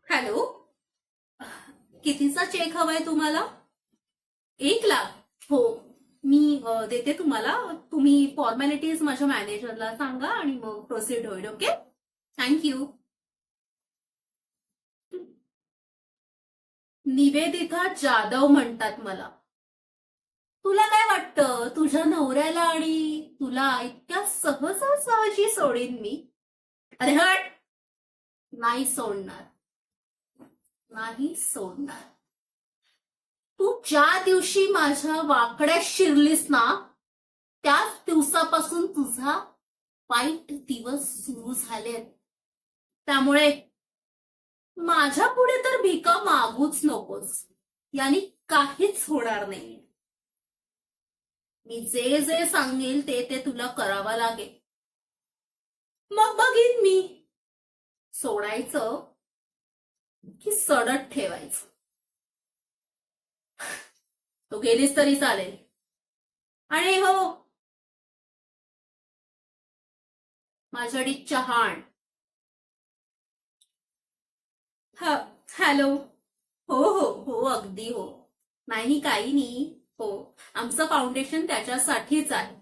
Hello. कितीचा check हवाय तुम्हाला? 1 लाख. हो. मी देते तुम्हाला. तुम्ही फॉर्मॅलिटीज माझ्या मॅनेजरला सांगा आणि मग प्रोसीड होईल. ओके. थँक्यू. निवेदिता जाधव म्हणतात मला. तुला काय वाटतं, तुझ्या नवऱ्याला आणि तुला इतक्या सहजासहजी सोडीन मी? अरे हट. नाही सोडणार. नाही सोडणार. तू ज्या दिवशी माझ्या वाकड्यात शिरलीस ना, त्याच दिवसापासून तुझा वाईट दिवस सुरू झालेत. त्यामुळे माझ्या पुढे तर भिका मागूच नकोस. यानी काहीच होणार नाही. मी जे जे सांगेल ते ते तुला करावं लागेल. मग बघीन मी सोडायचं की सडत ठेवायचं. तू गेलीस तरी चालेल. आणि हो, माझ्याकडे चहा आण. हॅलो. हो हो हो, अगदी हो. नाही काही नाही. हो, आमचं फाउंडेशन त्याच्यासाठीच आहे.